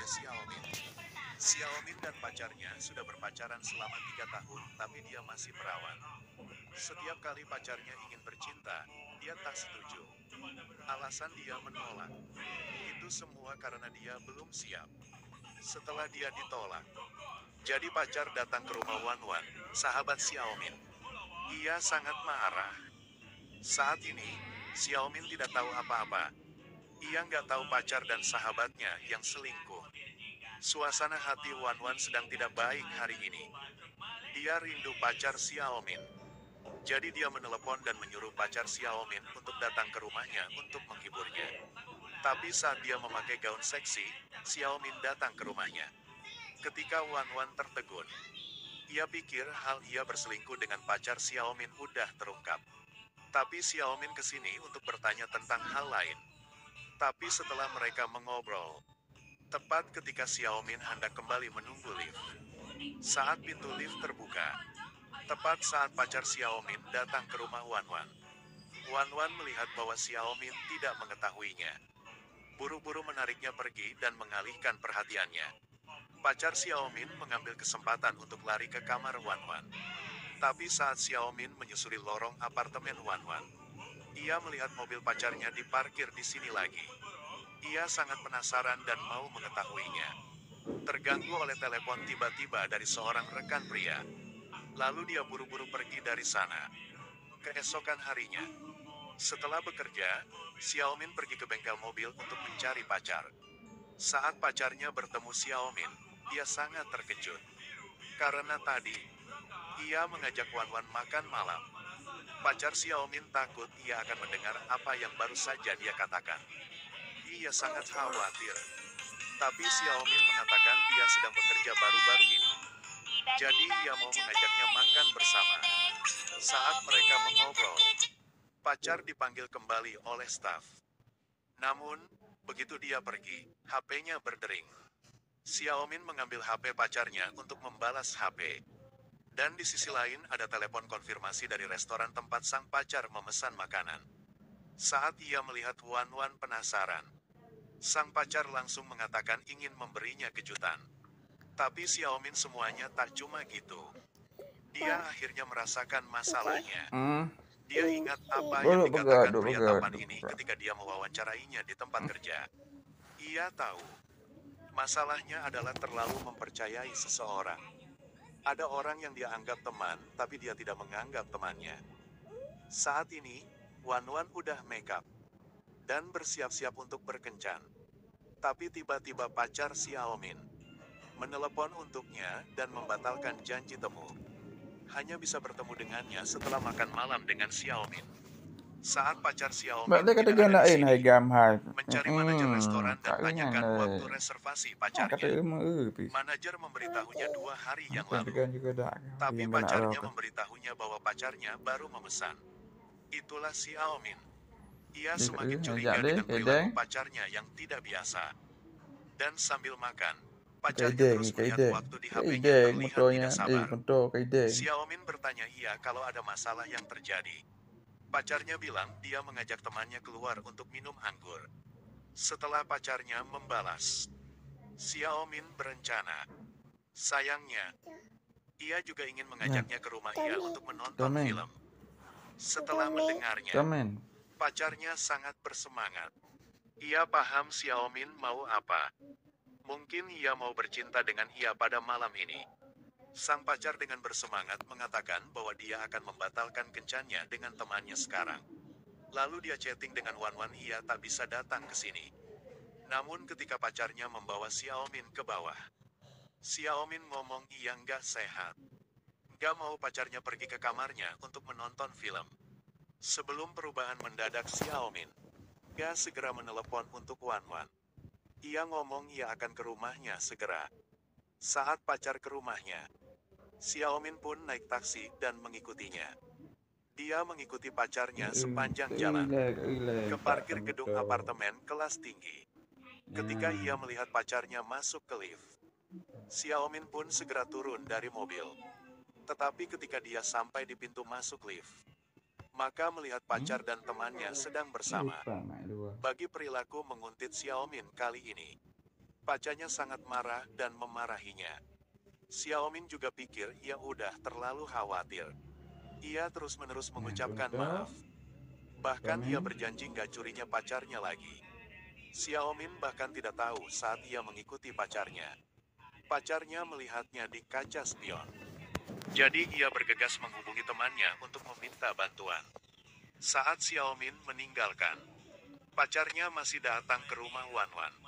Xiaomin. Xiaomin dan pacarnya sudah berpacaran selama 3 tahun, tapi dia masih perawan. Setiap kali pacarnya ingin bercinta, dia tak setuju. Alasan dia menolak. Itu semua karena dia belum siap. Setelah dia ditolak, jadi pacar datang ke rumah Wan Wan, sahabat Xiaomin. Ia sangat marah. Saat ini, Xiaomin tidak tahu apa-apa. Ia nggak tahu pacar dan sahabatnya yang selingkuh. Suasana hati Wan Wan sedang tidak baik hari ini. Dia rindu pacar Xiaomin. Jadi dia menelepon dan menyuruh pacar Xiaomin untuk datang ke rumahnya untuk menghiburnya. Tapi saat dia memakai gaun seksi, Xiaomin datang ke rumahnya. Ketika Wan Wan tertegun, ia pikir hal ia berselingkuh dengan pacar Xiaomin udah terungkap. Tapi Xiaomin kesini untuk bertanya tentang hal lain. Tapi setelah mereka mengobrol, tepat ketika Xiaomin hendak kembali menunggu lift. Saat pintu lift terbuka, tepat saat pacar Xiaomin datang ke rumah Wan Wan. Wan Wan melihat bahwa Xiaomin tidak mengetahuinya. Buru-buru menariknya pergi dan mengalihkan perhatiannya. Pacar Xiaomin mengambil kesempatan untuk lari ke kamar Wan Wan. Tapi saat Xiaomin menyusuri lorong apartemen Wan Wan, ia melihat mobil pacarnya diparkir di sini lagi. Ia sangat penasaran dan mau mengetahuinya. Terganggu oleh telepon tiba-tiba dari seorang rekan pria. Lalu dia buru-buru pergi dari sana. Keesokan harinya, setelah bekerja, Xiaomin pergi ke bengkel mobil untuk mencari pacar. Saat pacarnya bertemu Xiaomin, dia sangat terkejut. Karena tadi, ia mengajak Wan Wan makan malam. Pacar Xiaomin takut ia akan mendengar apa yang baru saja dia katakan. Ia sangat khawatir. Tapi Xiaomin mengatakan dia sedang bekerja baru-baru ini. Jadi ia mau mengajaknya makan bersama. Saat mereka mengobrol, pacar dipanggil kembali oleh staf. Namun, begitu dia pergi, HP-nya berdering. Xiaomin mengambil HP pacarnya untuk membalas HP. Dan di sisi lain ada telepon konfirmasi dari restoran tempat sang pacar memesan makanan. Saat ia melihat Wan Wan penasaran, sang pacar langsung mengatakan ingin memberinya kejutan. Tapi Xiaomin semuanya tak cuma gitu. Dia akhirnya merasakan masalahnya. Dia ingat apa yang dikatakan pria tampan ini ketika dia mewawancarainya di tempat kerja. Ia tahu, masalahnya adalah terlalu mempercayai seseorang. Ada orang yang dia anggap teman, tapi dia tidak menganggap temannya. Saat ini, Wan Wan udah make up dan bersiap-siap untuk berkencan. Tapi tiba-tiba pacar Xiaomin menelepon untuknya dan membatalkan janji temu. Hanya bisa bertemu dengannya setelah makan malam dengan Xiaomin. Saat pacar Xiaomin Bạn thấy cái tidak thứ ada di này sini, này gam hai. mencari manajer restoran dan Cái nhà tanyakan này. waktu reservasi Cái pacarnya. thứ mà Manajer memberitahunya 2 hari yang Kan lalu. juga dah. Tapi Yang kena pacarnya rock. memberitahunya bahwa pacarnya baru memesan. Itulah Xiaomin. Ia Đi semakin thử curiga dạ đi, dengan cái perilaku đen. pacarnya yang tidak biasa. Dan sambil makan, Cái pacarnya đen, terus cái melihat đen. waktu di Cái HP-nya đen terlihat tidak motornya, đi sabar. motor cái đen. Xiaomin bertanya ia kalau ada masalah yang terjadi. Pacarnya bilang dia mengajak temannya keluar untuk minum anggur. Setelah pacarnya membalas, Xiaomin berencana. Sayangnya, ia juga ingin mengajaknya ke rumah ia untuk menonton Come in. film. Setelah mendengarnya, Come in. pacarnya sangat bersemangat. Ia paham Xiaomin mau apa. Mungkin ia mau bercinta dengan ia pada malam ini. Sang pacar dengan bersemangat mengatakan bahwa dia akan membatalkan kencannya dengan temannya sekarang. Lalu dia chatting dengan Wan Wan ia tak bisa datang ke sini. Namun ketika pacarnya membawa Xiaomin ke bawah, Xiaomin ngomong ia nggak sehat. Nggak mau pacarnya pergi ke kamarnya untuk menonton film. Sebelum perubahan mendadak Xiaomin nggak segera menelepon untuk Wan Wan. Ia ngomong ia akan ke rumahnya segera. Saat pacar ke rumahnya, Xiaomin pun naik taksi dan mengikutinya. Dia mengikuti pacarnya sepanjang jalan ke parkir gedung apartemen kelas tinggi. Ketika ia melihat pacarnya masuk ke lift, Xiaomin pun segera turun dari mobil. Tetapi ketika dia sampai di pintu masuk lift, maka melihat pacar dan temannya sedang bersama. Bagi perilaku menguntit Xiaomin kali ini, Pacarnya sangat marah dan memarahinya. Xiaomin juga pikir ia udah terlalu khawatir. Ia terus-menerus mengucapkan maaf. Bahkan ia berjanji nggak curinya pacarnya lagi. Xiaomin bahkan tidak tahu saat ia mengikuti pacarnya. Pacarnya melihatnya di kaca spion. Jadi ia bergegas menghubungi temannya untuk meminta bantuan. Saat Xiaomin meninggalkan, pacarnya masih datang ke rumah Wan Wan.